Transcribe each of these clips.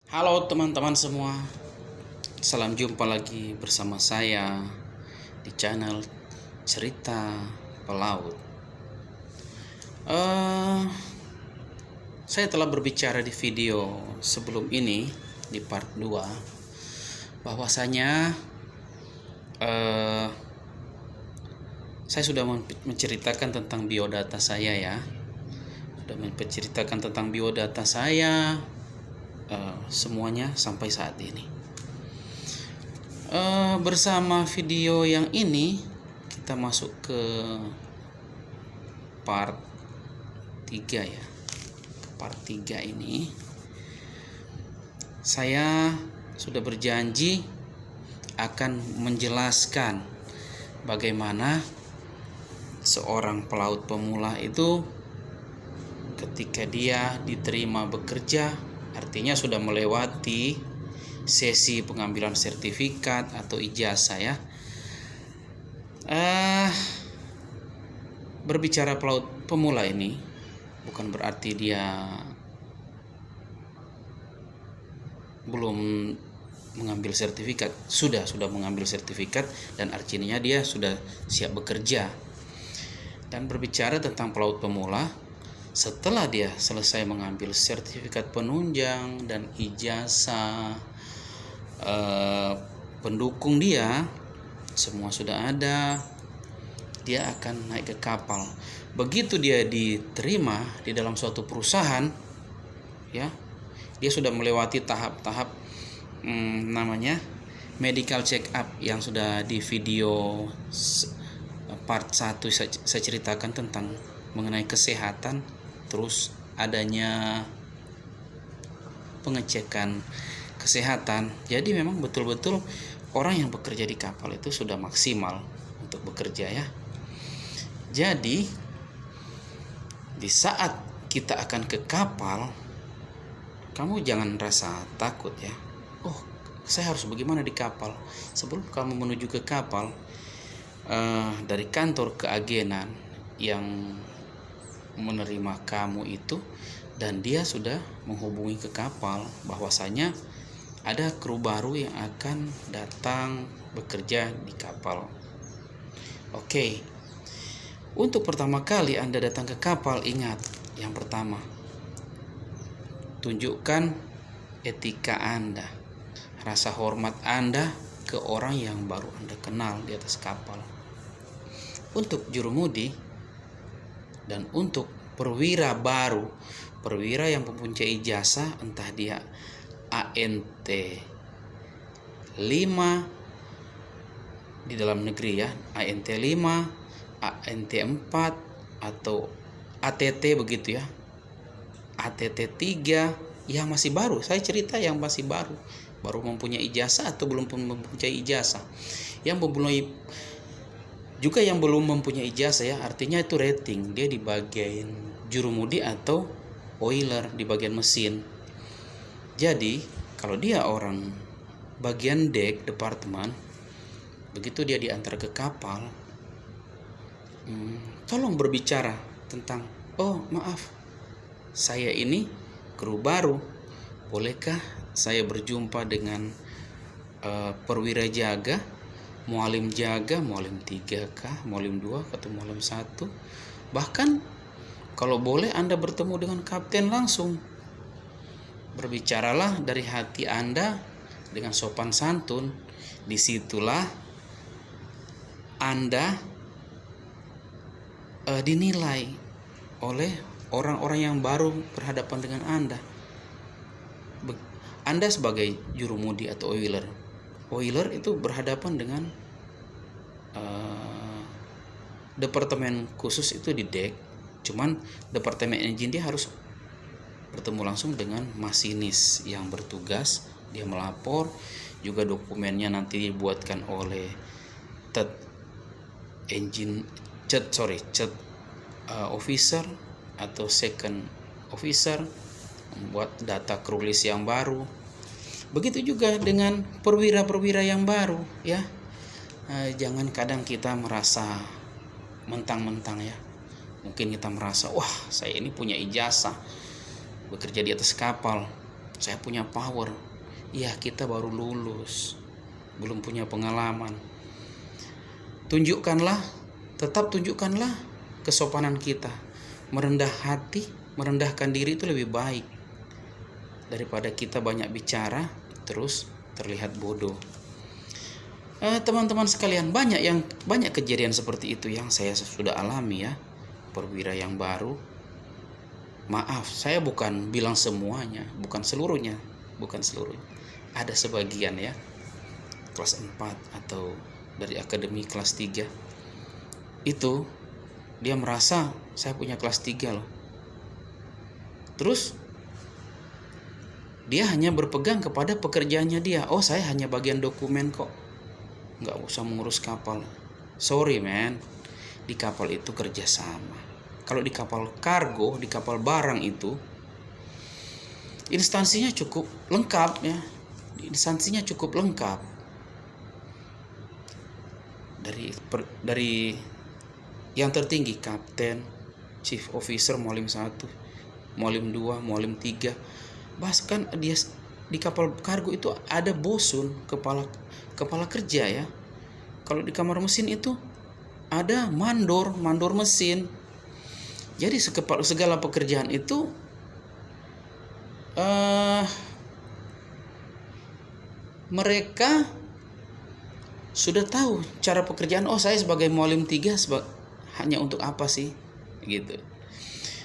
Halo teman-teman semua, salam jumpa lagi bersama saya di channel Cerita Pelaut. Saya telah berbicara di video sebelum ini di part 2 bahwasanya saya sudah menceritakan tentang biodata saya ya. Sudah menceritakan tentang biodata saya semuanya sampai saat ini. Bersama video yang ini kita masuk ke part 3 ya. Part 3 ini saya sudah berjanji akan menjelaskan bagaimana seorang pelaut pemula itu ketika dia diterima bekerja, artinya sudah melewati sesi pengambilan sertifikat atau ijazah ya. Berbicara pelaut pemula ini bukan berarti dia belum mengambil sertifikat. Sudah mengambil sertifikat dan artinya dia sudah siap bekerja. Dan berbicara tentang pelaut pemula, setelah dia selesai mengambil sertifikat penunjang dan ijazah pendukung dia, semua sudah ada, dia akan naik ke kapal. Begitu dia diterima di dalam suatu perusahaan ya, dia sudah melewati tahap-tahap namanya medical check up yang sudah di video part 1 saya ceritakan tentang mengenai kesehatan, terus adanya pengecekan kesehatan. Jadi memang betul-betul orang yang bekerja di kapal itu sudah maksimal untuk bekerja ya. Jadi di saat kita akan ke kapal, kamu jangan rasa takut ya. Oh, saya harus bagaimana di kapal? Sebelum kamu menuju ke kapal, dari kantor keagenan yang menerima kamu itu, dan dia sudah menghubungi ke kapal bahwasanya ada kru baru yang akan datang bekerja di kapal. Oke. Untuk pertama kali Anda datang ke kapal, ingat yang pertama, tunjukkan etika Anda, rasa hormat Anda ke orang yang baru Anda kenal di atas kapal. Untuk jurumudi dan untuk perwira baru, perwira yang mempunyai ijazah, entah dia ANT 5 di dalam negeri ya, ANT 5, ANT 4 atau ATT begitu ya, ATT 3 yang masih baru. Saya cerita yang masih baru mempunyai ijazah atau belum mempunyai ijazah. Yang mempunyai juga yang belum mempunyai ijazah ya, artinya itu rating, dia di bagian jurumudi atau oiler di bagian mesin. Jadi kalau dia orang bagian deck departemen, begitu dia diantar ke kapal, tolong berbicara tentang, oh maaf, saya ini kru baru, bolehkah saya berjumpa dengan perwira jaga, mualim jaga, mualim 3 mualim 2 atau mualim 1. Bahkan kalau boleh Anda bertemu dengan kapten langsung. Berbicaralah dari hati Anda dengan sopan santun. Disitulah Anda dinilai oleh orang-orang yang baru berhadapan dengan Anda. Anda sebagai jurumudi atau oiler itu berhadapan dengan departemen khusus itu di deck. Cuman departemen engine dia harus bertemu langsung dengan masinis yang bertugas. Dia melapor, juga dokumennya nanti dibuatkan oleh third officer atau second officer, membuat data crew list yang baru. Begitu juga dengan perwira-perwira yang baru ya. Jangan kadang kita merasa mentang-mentang ya. Mungkin kita merasa, wah saya ini punya ijazah bekerja di atas kapal. saya punya power. Ya, kita baru lulus, belum punya pengalaman. Tetap tunjukkanlah kesopanan kita. Merendah hati, merendahkan diri itu lebih baik daripada kita banyak bicara terus terlihat bodoh. Teman-teman sekalian, banyak kejadian seperti itu yang saya sudah alami ya. Perwira yang baru, maaf, saya bukan bilang semuanya, bukan seluruhnya. Ada sebagian ya, kelas 4 atau dari akademi kelas 3. Itu dia merasa saya punya kelas 3 loh. Terus dia hanya berpegang kepada pekerjaannya dia. Oh, saya hanya bagian dokumen kok, nggak usah mengurus kapal. Sorry man, di kapal itu kerja sama. Kalau di kapal kargo, di kapal barang itu instansinya cukup lengkap ya. Dari yang tertinggi, kapten, chief officer, molim 1, molim 2, molim 3. Bahkan dia di kapal kargo itu ada bosun, kepala kerja ya. Kalau di kamar mesin itu ada mandor mesin. Jadi segala pekerjaan itu mereka sudah tahu cara pekerjaan. Oh, saya sebagai molim 3 hanya untuk apa sih gitu.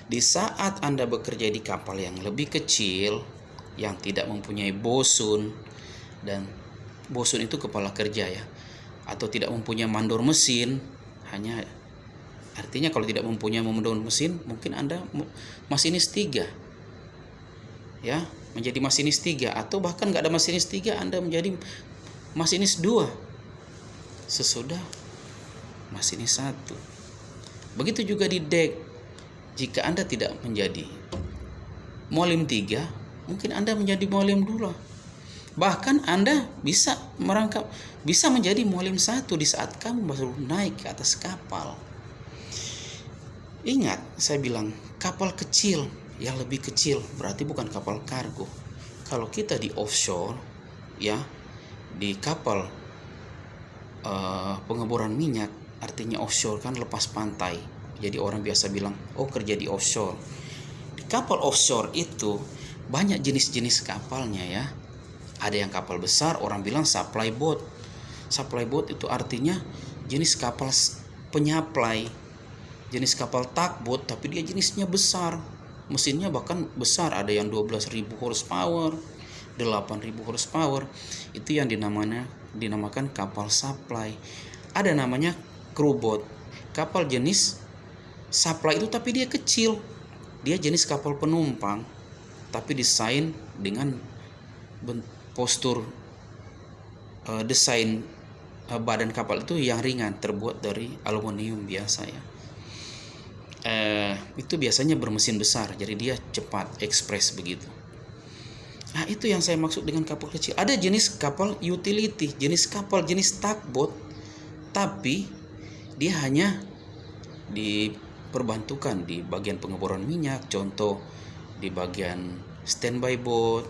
Di saat Anda bekerja di kapal yang lebih kecil, yang tidak mempunyai bosun, dan bosun itu kepala kerja ya, atau tidak mempunyai mandor mesin, artinya kalau tidak mempunyai mandor mesin, mungkin Anda masinis 3 ya, menjadi masinis 3, atau bahkan nggak ada masinis 3, Anda menjadi masinis 2 sesudah masinis 1. Begitu juga di dek. Jika Anda tidak menjadi molim 3, mungkin Anda menjadi molim 2. Bahkan Anda bisa menjadi molim 1 di saat kamu baru naik ke atas kapal. Ingat, saya bilang kapal kecil, yang lebih kecil berarti bukan kapal kargo. Kalau kita di offshore ya, di kapal pengeboran minyak, artinya offshore kan lepas pantai. Jadi orang biasa bilang, oh kerja di offshore. Di kapal offshore itu banyak jenis-jenis kapalnya ya. Ada yang kapal besar, orang bilang supply boat. Supply boat itu artinya jenis kapal penyaplai. Jenis kapal tugboat, tapi dia jenisnya besar. Mesinnya bahkan besar, ada yang 12.000 horsepower, 8.000 horsepower. Itu yang dinamakan kapal supply. Ada namanya crew boat. Kapal jenis supply itu tapi dia kecil. Dia jenis kapal penumpang, tapi desain dengan postur desain badan kapal itu yang ringan, terbuat dari aluminium biasa ya. Itu biasanya bermesin besar, jadi dia cepat, ekspres begitu. Nah, itu yang saya maksud dengan kapal kecil. Ada jenis kapal utility, jenis tugboat, tapi dia hanya diperbantukan di bagian pengeboran minyak, contoh di bagian standby boat.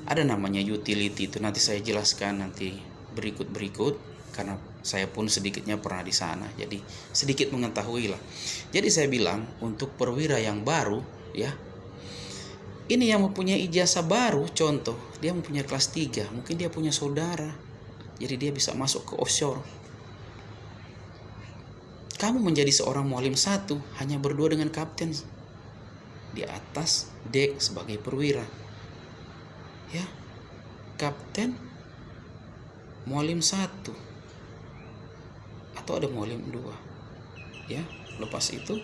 Ada namanya utility, itu nanti saya jelaskan nanti berikut karena saya pun sedikitnya pernah di sana, jadi sedikit mengetahui lah. Jadi saya bilang untuk perwira yang baru ya, ini yang mempunyai ijazah baru, contoh dia mempunyai kelas 3, mungkin dia punya saudara, jadi dia bisa masuk ke offshore. Kamu menjadi seorang molim 1 hanya berdua dengan kapten di atas dek sebagai perwira ya. Kapten, molim 1, atau ada molim 2 ya. Lepas itu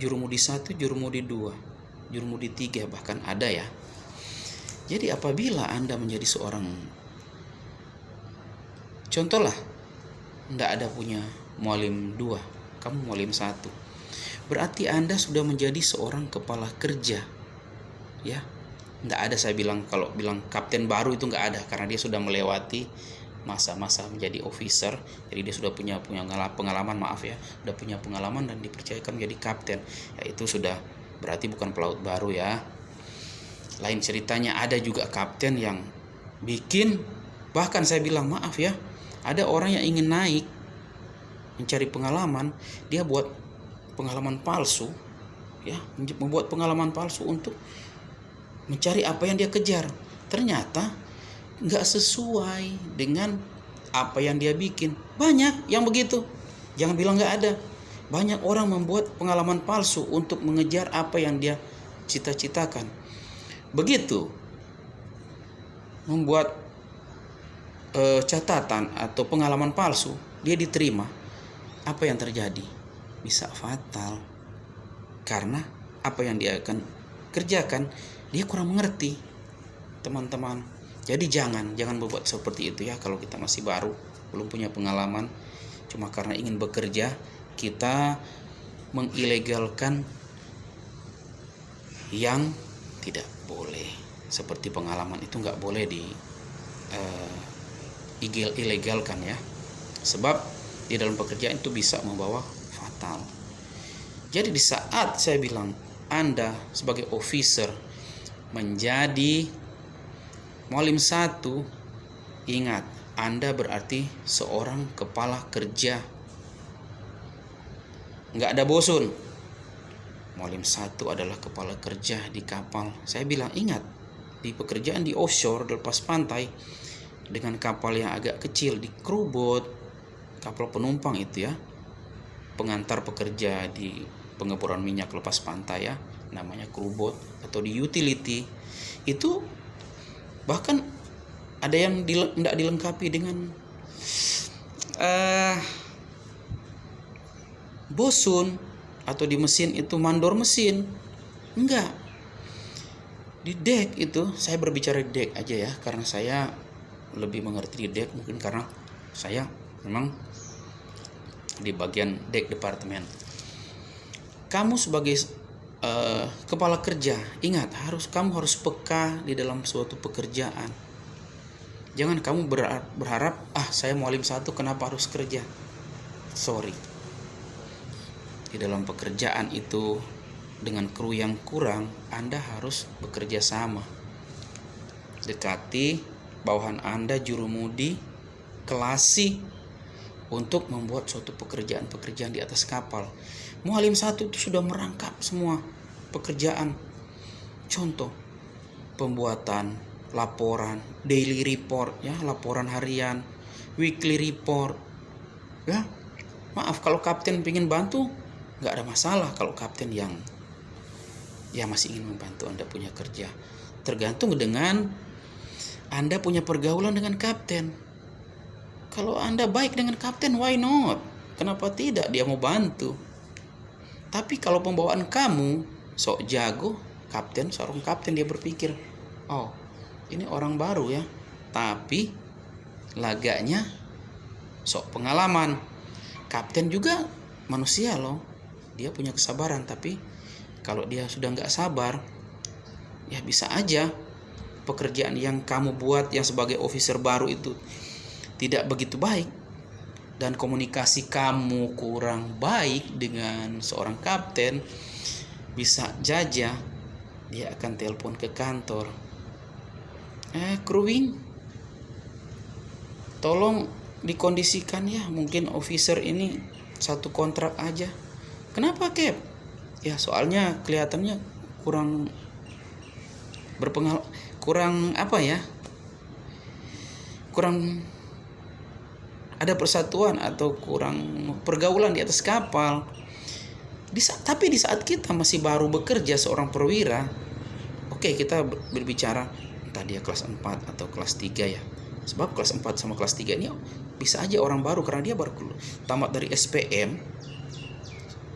jurumudi 1, jurumudi 2, jurumudi 3 bahkan ada ya. Jadi apabila Anda menjadi seorang, contohlah tidak ada punya molim 2, kamu molim 1, berarti Anda sudah menjadi seorang kepala kerja ya. Tidak ada, saya bilang, kalau bilang kapten baru itu nggak ada, karena dia sudah melewati masa-masa menjadi officer, jadi dia sudah punya pengalaman, sudah punya pengalaman dan dipercayakan menjadi kapten ya. Itu sudah berarti bukan pelaut baru ya. Lain ceritanya ada juga kapten yang bikin, bahkan saya bilang maaf ya, ada orang yang ingin naik mencari pengalaman, dia buat pengalaman palsu ya, membuat pengalaman palsu untuk mencari apa yang dia kejar. Ternyata nggak sesuai dengan apa yang dia bikin. Banyak yang begitu, jangan bilang nggak ada. Banyak orang membuat pengalaman palsu untuk mengejar apa yang dia cita-citakan. Begitu membuat catatan atau pengalaman palsu, dia diterima, apa yang terjadi? Bisa fatal. Karena apa yang dia akan kerjakan, dia kurang mengerti, teman-teman. Jadi jangan berbuat seperti itu ya. Kalau kita masih baru, belum punya pengalaman, cuma karena ingin bekerja, kita mengilegalkan yang tidak boleh. Seperti pengalaman itu nggak boleh ilegalkan ya. Sebab di dalam pekerjaan itu bisa membawa fatal. Jadi di saat saya bilang Anda sebagai officer menjadi Mualim 1, ingat, Anda berarti seorang kepala kerja. Nggak ada bosun. Mualim 1 adalah kepala kerja di kapal. Saya bilang ingat, di pekerjaan di offshore, di lepas pantai, dengan kapal yang agak kecil, di crewboat, kapal penumpang itu ya, pengantar pekerja di pengeboran minyak lepas pantai ya, namanya crewboat, atau di utility, itu bahkan ada yang tidak dilengkapi dengan bosun, atau di mesin itu mandor mesin. Enggak. Di deck itu, saya berbicara di deck aja ya, karena saya lebih mengerti di deck, mungkin karena saya memang di bagian deck departemen. Kamu sebagai kepala kerja, ingat, kamu harus peka di dalam suatu pekerjaan. Jangan kamu berharap, saya Mualim 1 kenapa harus kerja? Sorry. Di dalam pekerjaan itu, dengan kru yang kurang, Anda harus bekerja sama. Dekati bawahan Anda, jurumudi, kelasi, untuk membuat suatu pekerjaan di atas kapal. Mualim 1 itu sudah merangkap semua pekerjaan. Contoh, pembuatan laporan, daily report ya, laporan harian, weekly report. Ya, maaf kalau kapten ingin bantu, nggak ada masalah kalau kapten yang masih ingin membantu Anda punya kerja. Tergantung dengan Anda punya pergaulan dengan kapten. Kalau Anda baik dengan kapten, why not? Kenapa tidak? Dia mau bantu. Tapi kalau pembawaan kamu sok jago, seorang kapten dia berpikir, oh ini orang baru ya, tapi laganya sok pengalaman. Kapten juga manusia loh, dia punya kesabaran. Tapi kalau dia sudah nggak sabar, ya bisa aja pekerjaan yang kamu buat yang sebagai officer baru itu tidak begitu baik, dan komunikasi kamu kurang baik dengan seorang kapten, bisa jajah dia akan telepon ke kantor, crewing, tolong dikondisikan ya, mungkin officer ini satu kontrak aja. Kenapa Cap? Ya soalnya kelihatannya kurang ada persatuan atau kurang pergaulan di atas kapal. Tapi di saat kita masih baru bekerja seorang perwira, oke, kita berbicara entah dia kelas 4 atau kelas 3 ya. Sebab kelas 4 sama kelas 3 ini bisa aja orang baru karena dia baru tamat dari SPM,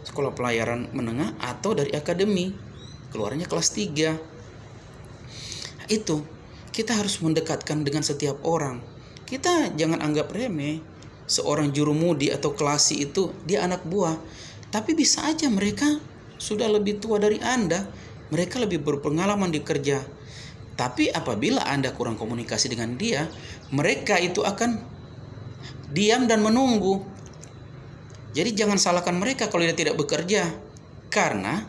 sekolah pelayaran menengah, atau dari akademi, keluarnya kelas 3. Itu kita harus mendekatkan dengan setiap orang. Kita jangan anggap remeh seorang jurumudi atau kelasi itu dia anak buah. Tapi bisa aja mereka sudah lebih tua dari Anda, mereka lebih berpengalaman di kerja. Tapi apabila Anda kurang komunikasi dengan dia, mereka itu akan diam dan menunggu. Jadi jangan salahkan mereka kalau dia tidak bekerja, karena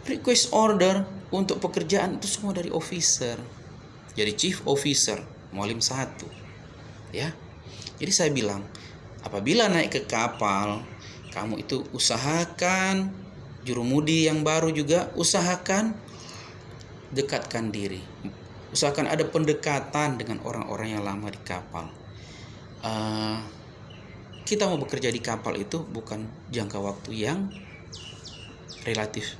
request order untuk pekerjaan itu semua dari officer. Jadi chief officer, Mualim 1. Ya. Jadi saya bilang, apabila naik ke kapal, kamu itu usahakan jurumudi yang baru juga usahakan dekatkan diri. Usahakan ada pendekatan dengan orang-orang yang lama di kapal. Kita mau bekerja di kapal itu bukan jangka waktu yang relatif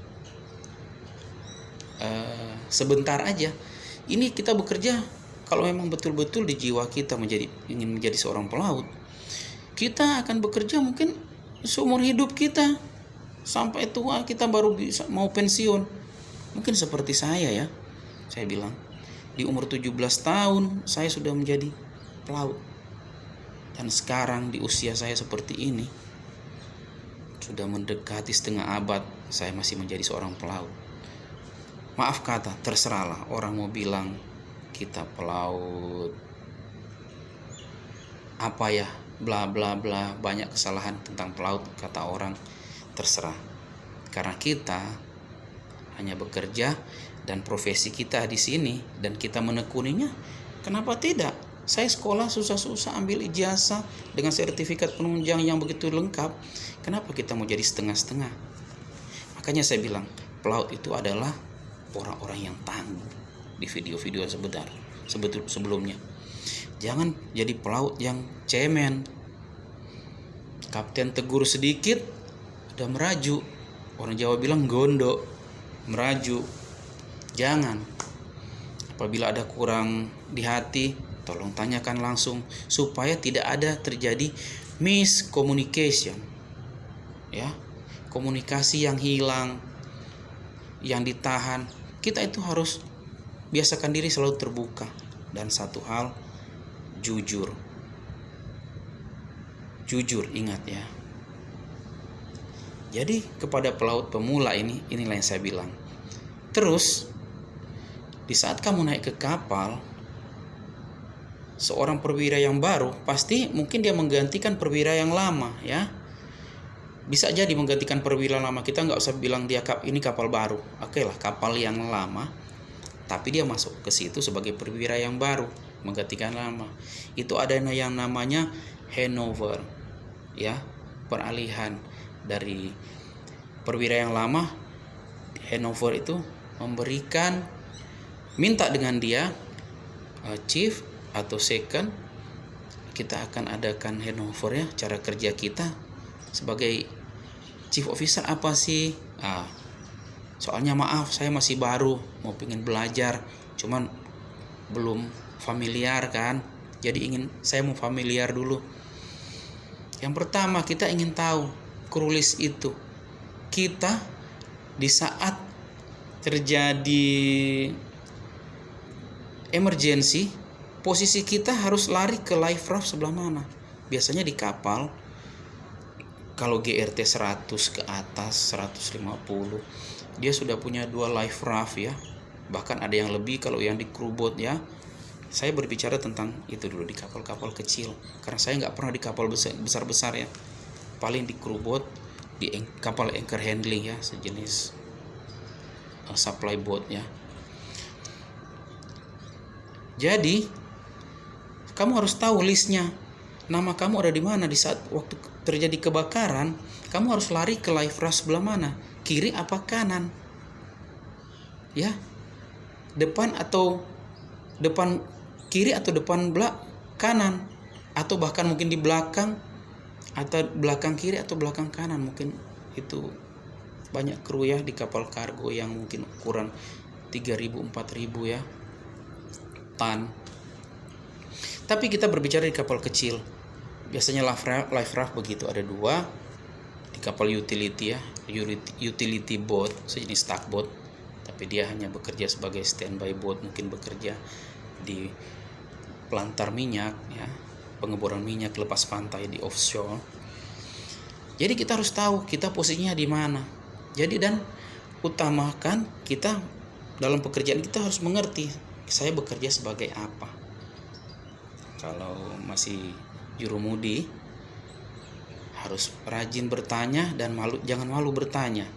sebentar aja. Ini kita bekerja kalau memang betul-betul di jiwa kita ingin menjadi seorang pelaut, kita akan bekerja mungkin seumur hidup kita, sampai tua kita baru bisa mau pensiun. Mungkin seperti saya ya, saya bilang di umur 17 tahun saya sudah menjadi pelaut. Dan sekarang di usia saya seperti ini, sudah mendekati setengah abad, saya masih menjadi seorang pelaut. Maaf kata, terserahlah orang mau bilang kita pelaut apa ya, bla bla bla, banyak kesalahan tentang pelaut kata orang, terserah. Karena kita hanya bekerja dan profesi kita di sini dan kita menekuninya, kenapa tidak? Saya sekolah susah-susah ambil ijazah dengan sertifikat penunjang yang begitu lengkap. Kenapa kita mau jadi setengah-setengah? Makanya saya bilang, pelaut itu adalah orang-orang yang tangguh di video-video sebelumnya. Jangan jadi pelaut yang cemen. Kapten tegur sedikit udah meraju. Orang Jawa bilang gondo, meraju. Jangan. Apabila ada kurang di hati, tolong tanyakan langsung supaya tidak ada terjadi miscommunication. Ya. Komunikasi yang hilang, yang ditahan. Kita itu harus biasakan diri selalu terbuka. Dan satu hal, jujur. Jujur, ingat ya. Jadi kepada pelaut pemula inilah yang saya bilang. Terus di saat kamu naik ke kapal, seorang perwira yang baru pasti mungkin dia menggantikan perwira yang lama ya. Bisa jadi menggantikan perwira lama. Kita nggak usah bilang dia ini kapal baru. Oke lah, kapal yang lama, tapi dia masuk ke situ sebagai perwira yang baru, menggantikan lama. Itu ada yang namanya handover ya, peralihan dari perwira yang lama. Handover itu memberikan, minta dengan dia chief atau second, kita akan adakan handover ya. Cara kerja kita sebagai chief officer apa sih? Soalnya maaf, saya masih baru, mau pengen belajar, cuman belum familiar kan. Jadi saya mau familiar dulu. Yang pertama kita ingin tahu crew list itu. Kita di saat terjadi emergency, posisi kita harus lari ke life raft sebelah mana? Biasanya di kapal, kalau GRT 100 ke atas, 150, dia sudah punya 2 life raft ya. Bahkan ada yang lebih kalau yang di crew boat ya. Saya berbicara tentang itu dulu di kapal-kapal kecil, karena saya nggak pernah di kapal besar-besar ya. Paling di crew boat, di kapal anchor handling ya, sejenis supply boat ya. Jadi kamu harus tahu listnya, nama kamu ada di mana. Di saat waktu terjadi kebakaran, kamu harus lari ke life raft sebelah mana, kiri apa kanan ya, depan kiri atau depan kanan, atau bahkan mungkin di belakang, atau belakang kiri atau belakang kanan. Mungkin itu banyak kru ya di kapal kargo yang mungkin ukuran 3.000 4.000 ya tan. Tapi kita berbicara di kapal kecil, biasanya life raft begitu ada 2. Di kapal utility ya, utility boat, sejenis tugboat, tapi dia hanya bekerja sebagai standby boat, mungkin bekerja di pelantar minyak ya, pengeboran minyak lepas pantai di offshore. Jadi kita harus tahu kita posisinya di mana. Jadi dan utamakan kita dalam pekerjaan kita harus mengerti saya bekerja sebagai apa. Kalau masih jurumudi harus rajin bertanya dan jangan malu bertanya.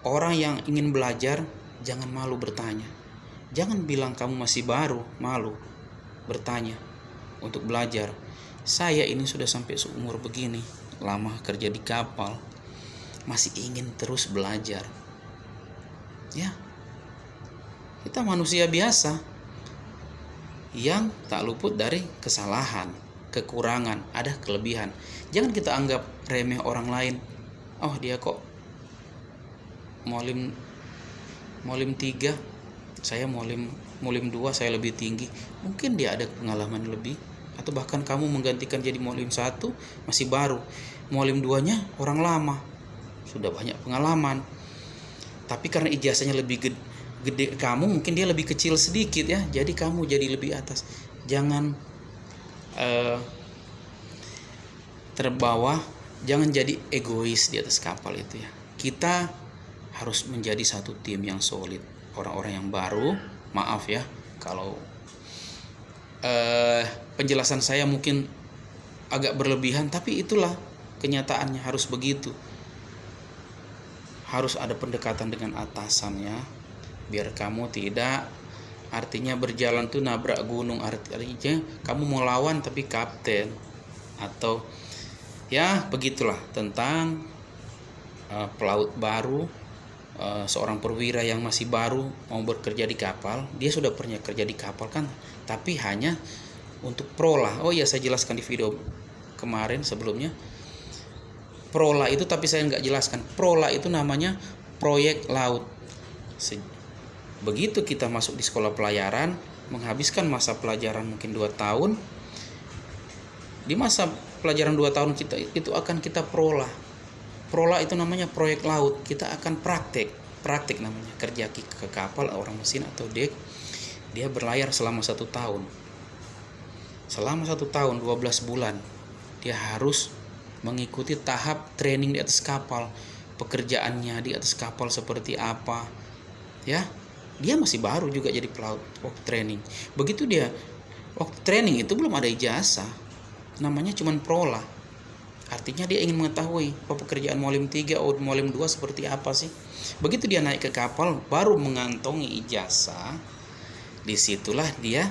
Orang yang ingin belajar jangan malu bertanya. Jangan bilang kamu masih baru, malu bertanya untuk belajar. Saya ini sudah sampai seumur begini, lama kerja di kapal, masih ingin terus belajar. Ya, kita manusia biasa yang tak luput dari kesalahan, kekurangan, ada kelebihan. Jangan kita anggap remeh orang lain. Oh, dia kok molim 3, saya molim 2, saya lebih tinggi. Mungkin dia ada pengalaman lebih, atau bahkan kamu menggantikan jadi molim 1 masih baru. Molim 2-nya orang lama, sudah banyak pengalaman. Tapi karena ijazahnya lebih gede kamu, mungkin dia lebih kecil sedikit ya. Jadi kamu jadi lebih atas. Jangan terbawa, jangan jadi egois di atas kapal itu ya. Kita harus menjadi satu tim yang solid. Orang-orang yang baru, maaf ya kalau penjelasan saya mungkin agak berlebihan, tapi itulah kenyataannya, harus begitu. Harus ada pendekatan dengan atasannya, biar kamu tidak, artinya berjalan tuh nabrak gunung, artinya kamu mau lawan tapi kapten, atau ya begitulah tentang pelaut baru. Seorang perwira yang masih baru mau bekerja di kapal, dia sudah pernah kerja di kapal kan, tapi hanya untuk prola. Oh ya, saya jelaskan di video kemarin sebelumnya. Prola itu, tapi saya nggak jelaskan. Prola itu namanya proyek laut. Begitu kita masuk di sekolah pelayaran, menghabiskan masa pelajaran mungkin 2 tahun. Di masa pelajaran 2 tahun kita itu akan kita prola. Prola itu namanya proyek laut. Kita akan praktek namanya, kerja ke kapal, orang mesin atau dek. Dia berlayar selama 1 tahun. Selama 1 tahun 12 bulan dia harus mengikuti tahap training di atas kapal. Pekerjaannya di atas kapal seperti apa ya. Dia masih baru juga jadi pelaut waktu training. Begitu dia waktu training itu belum ada ijazah, namanya cuman prola. Artinya dia ingin mengetahui pekerjaan molim 3 atau molim 2 seperti apa sih. Begitu dia naik ke kapal baru mengantongi ijazah, disitulah dia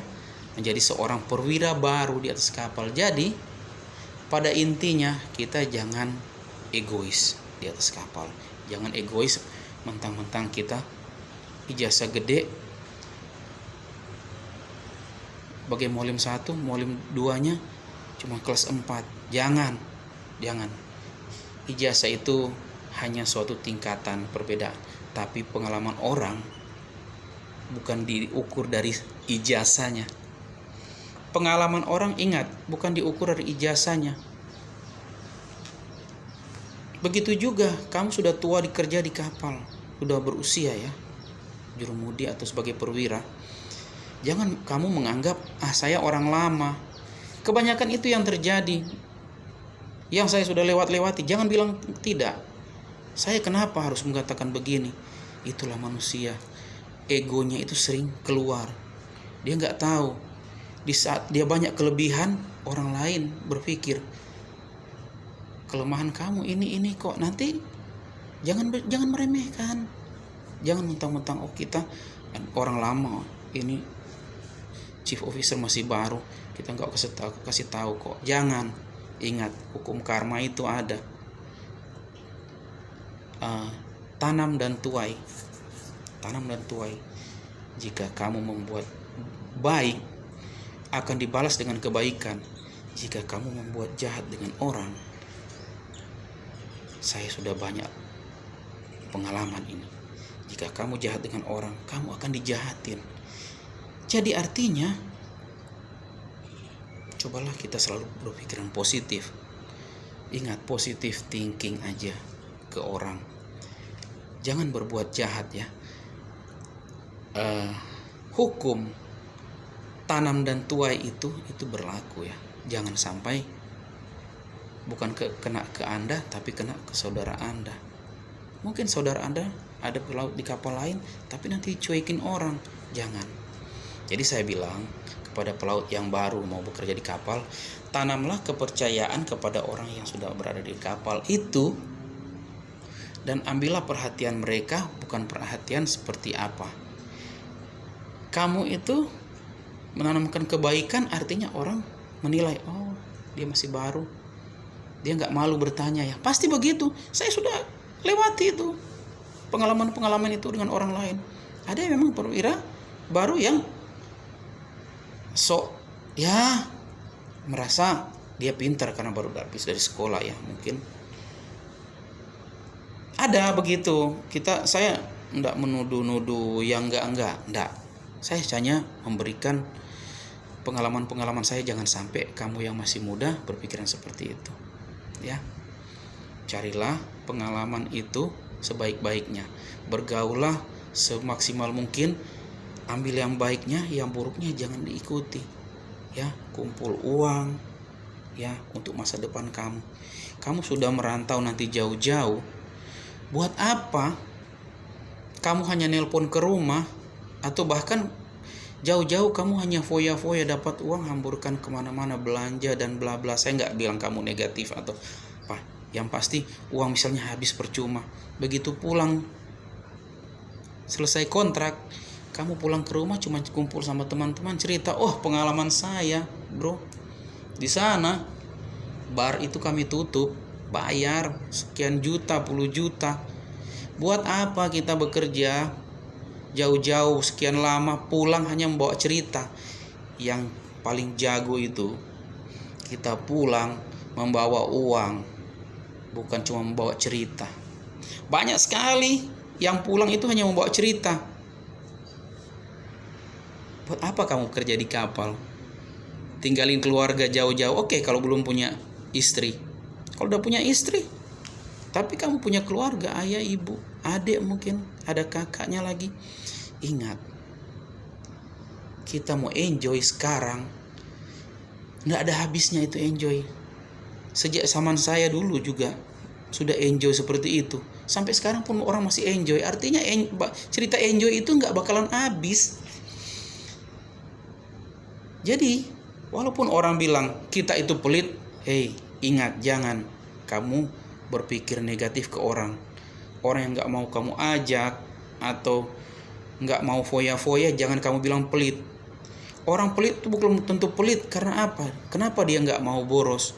menjadi seorang perwira baru di atas kapal. Jadi pada intinya kita jangan egois di atas kapal. Jangan egois mentang-mentang kita ijazah gede sebagai molim 1, molim 2-nya cuma kelas 4. Jangan. Ijazah itu hanya suatu tingkatan perbedaan, tapi pengalaman orang bukan diukur dari ijazahnya. Pengalaman orang, ingat, bukan diukur dari ijazahnya. Begitu juga kamu sudah tua dikerja di kapal, sudah berusia ya, jurumudi atau sebagai perwira. Jangan kamu menganggap saya orang lama. Kebanyakan itu yang terjadi. Yang saya sudah lewati, jangan bilang tidak. Saya kenapa harus mengatakan begini? Itulah manusia. Egonya itu sering keluar. Dia nggak tahu. Di saat dia banyak kelebihan, orang lain berpikir kelemahan kamu ini kok. Nanti jangan meremehkan. Jangan mentang-mentang kita orang lama, ini chief officer masih baru, kita nggak kasih tahu kok. Jangan. Ingat, hukum karma itu ada. Tanam dan tuai. Jika kamu membuat baik, akan dibalas dengan kebaikan. Jika kamu membuat jahat dengan orang, saya sudah banyak pengalaman ini. Jika kamu jahat dengan orang, kamu akan dijahatin. Jadi artinya, cobalah kita selalu berpikiran positif. Ingat, positive thinking aja ke orang. Jangan berbuat jahat ya. Hukum tanam dan tuai itu berlaku ya. Jangan sampai bukan kena ke Anda, tapi kena ke saudara Anda. Mungkin saudara Anda ada pelaut di kapal lain, tapi nanti cuekin orang. Jangan. Jadi saya bilang kepada pelaut yang baru mau bekerja di kapal, tanamlah kepercayaan kepada orang yang sudah berada di kapal itu dan ambillah perhatian mereka bukan perhatian seperti apa. Kamu itu menanamkan kebaikan, artinya orang menilai, oh dia masih baru, dia nggak malu bertanya ya. Pasti begitu. Saya sudah lewati itu pengalaman itu dengan orang lain. Ada yang memang perwira baru yang sok ya merasa dia pintar karena baru habis dari sekolah ya, mungkin ada begitu. Saya enggak menuduh-nuduh yang enggak. Saya hanya memberikan pengalaman-pengalaman saya. Jangan sampai kamu yang masih muda berpikiran seperti itu ya. Carilah pengalaman itu sebaik-baiknya, bergaullah semaksimal mungkin, ambil yang baiknya, yang buruknya jangan diikuti ya. Kumpul uang ya untuk masa depan kamu. Kamu sudah merantau nanti jauh-jauh, buat apa kamu hanya nelpon ke rumah, atau bahkan jauh-jauh kamu hanya foya-foya dapat uang, hamburkan kemana-mana, belanja dan bla bla. Saya nggak bilang kamu negatif atau apa, yang pasti uang misalnya habis percuma. Begitu pulang selesai kontrak, kamu pulang ke rumah cuma kumpul sama teman-teman, cerita, oh pengalaman saya bro, di sana bar itu kami tutup, bayar sekian juta, puluh juta. Buat apa kita bekerja jauh-jauh sekian lama, pulang hanya membawa cerita. Yang paling jago itu kita pulang membawa uang, bukan cuma membawa cerita. Banyak sekali yang pulang itu hanya membawa cerita. Buat apa kamu kerja di kapal? Tinggalin keluarga jauh-jauh. Oke, kalau belum punya istri. Kalau udah punya istri, tapi kamu punya keluarga, ayah, ibu, adik, mungkin ada kakaknya lagi. Ingat, kita mau enjoy sekarang, nggak ada habisnya itu enjoy. Sejak zaman saya dulu juga sudah enjoy seperti itu. Sampai sekarang pun orang masih enjoy. Artinya cerita enjoy itu nggak bakalan habis. Jadi walaupun orang bilang kita itu pelit, ingat, jangan kamu berpikir negatif ke orang. Orang yang nggak mau kamu ajak atau nggak mau foya-foya, jangan kamu bilang pelit. Orang pelit itu bukan tentu pelit. Karena apa? Kenapa dia nggak mau boros?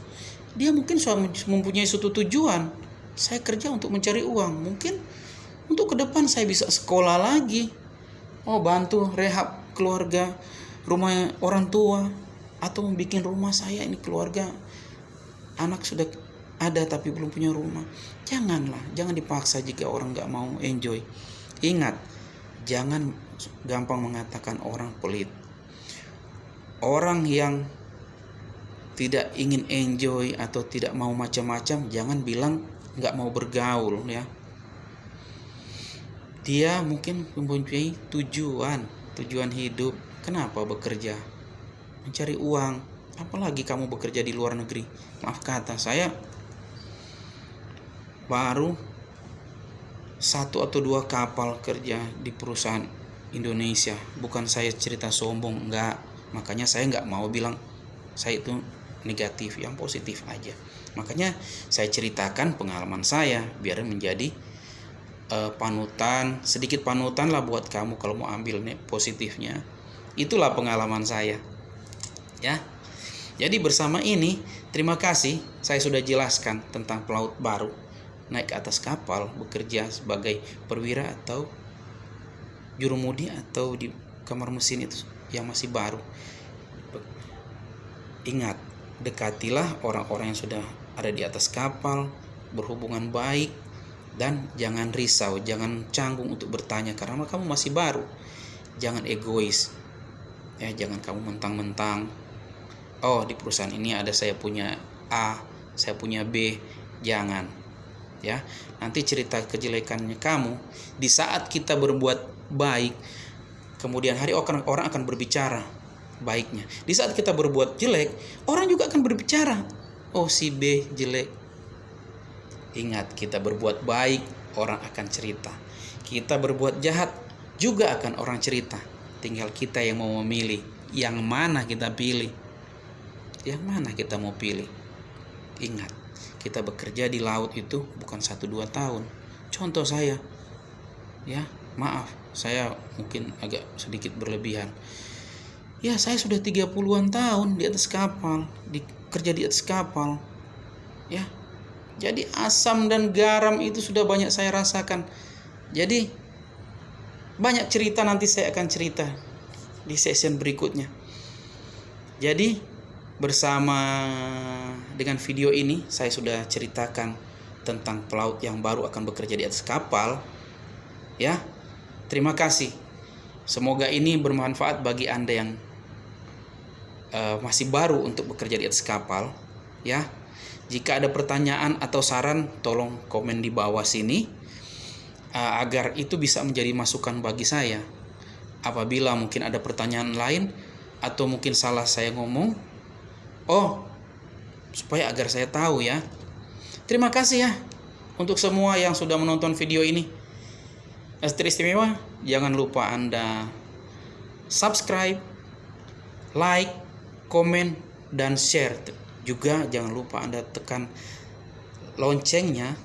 Dia mungkin sudah mempunyai suatu tujuan. Saya kerja untuk mencari uang. Mungkin untuk ke depan saya bisa sekolah lagi. Oh, bantu rehab keluarga, rumah orang tua, atau membuat rumah saya ini, keluarga anak sudah ada tapi belum punya rumah. Jangan dipaksa jika orang nggak mau enjoy. Ingat, jangan gampang mengatakan orang pelit. Orang yang tidak ingin enjoy atau tidak mau macam-macam, jangan bilang nggak mau bergaul ya. Dia mungkin mempunyai tujuan hidup. Kenapa bekerja? Mencari uang. Apalagi kamu bekerja di luar negeri. Maaf kata, saya baru 1 atau 2 kapal kerja di perusahaan Indonesia. Bukan saya cerita sombong, enggak. Makanya saya enggak mau bilang saya itu negatif, yang positif aja. Makanya saya ceritakan pengalaman saya biar menjadi panutan, sedikit panutan lah buat kamu kalau mau ambil positifnya. Itulah pengalaman saya. Ya. Jadi bersama ini, terima kasih saya sudah jelaskan tentang pelaut baru naik ke atas kapal, bekerja sebagai perwira atau jurumudi atau di kamar mesin itu yang masih baru. Ingat, dekatilah orang-orang yang sudah ada di atas kapal, berhubungan baik, dan jangan risau, jangan canggung untuk bertanya karena kamu masih baru. Jangan egois. Ya, jangan kamu mentang-mentang, oh di perusahaan ini ada saya punya A, saya punya B. Jangan. Ya, nanti cerita kejelekannya kamu di saat kita berbuat baik, kemudian hari orang akan berbicara baiknya. Di saat kita berbuat jelek, orang juga akan berbicara, oh si B jelek. Ingat, kita berbuat baik, orang akan cerita. Kita berbuat jahat, juga akan orang cerita. Tinggal kita yang mau memilih yang mana kita pilih, yang mana kita mau pilih. Ingat, kita bekerja di laut itu bukan 1-2 tahun, Contoh saya, ya maaf, saya mungkin agak sedikit berlebihan. Ya saya sudah 30-an tahun di atas kapal, kerja di atas kapal. Ya, jadi asam dan garam itu sudah banyak saya rasakan. Jadi banyak cerita nanti saya akan cerita di session berikutnya. Jadi bersama dengan video ini saya sudah ceritakan tentang pelaut yang baru akan bekerja di atas kapal. Ya, terima kasih. Semoga ini bermanfaat bagi Anda yang masih baru untuk bekerja di atas kapal. Ya, jika ada pertanyaan atau saran, tolong komen di bawah sini agar itu bisa menjadi masukan bagi saya. Apabila mungkin ada pertanyaan lain atau mungkin salah saya ngomong, supaya agar saya tahu ya. Terima kasih ya untuk semua yang sudah menonton video ini. Estri Istimewa, jangan lupa Anda subscribe, like, komen, dan share. Juga jangan lupa Anda tekan loncengnya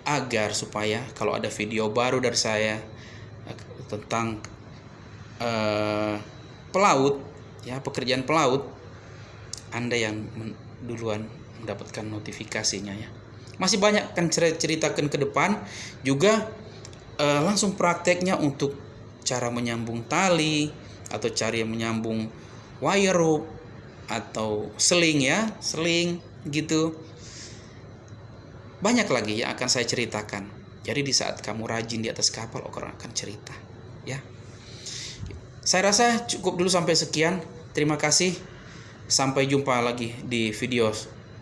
agar supaya kalau ada video baru dari saya tentang pelaut, ya, pekerjaan pelaut, Anda yang duluan mendapatkan notifikasinya ya. Masih banyak kan ceritakan ke depan juga, langsung prakteknya untuk cara menyambung tali atau cara menyambung wire rope atau seling ya, seling gitu. Banyak lagi yang akan saya ceritakan. Jadi di saat kamu rajin di atas kapal, orang akan cerita ya. Saya rasa cukup dulu sampai sekian. Terima kasih. Sampai jumpa lagi di video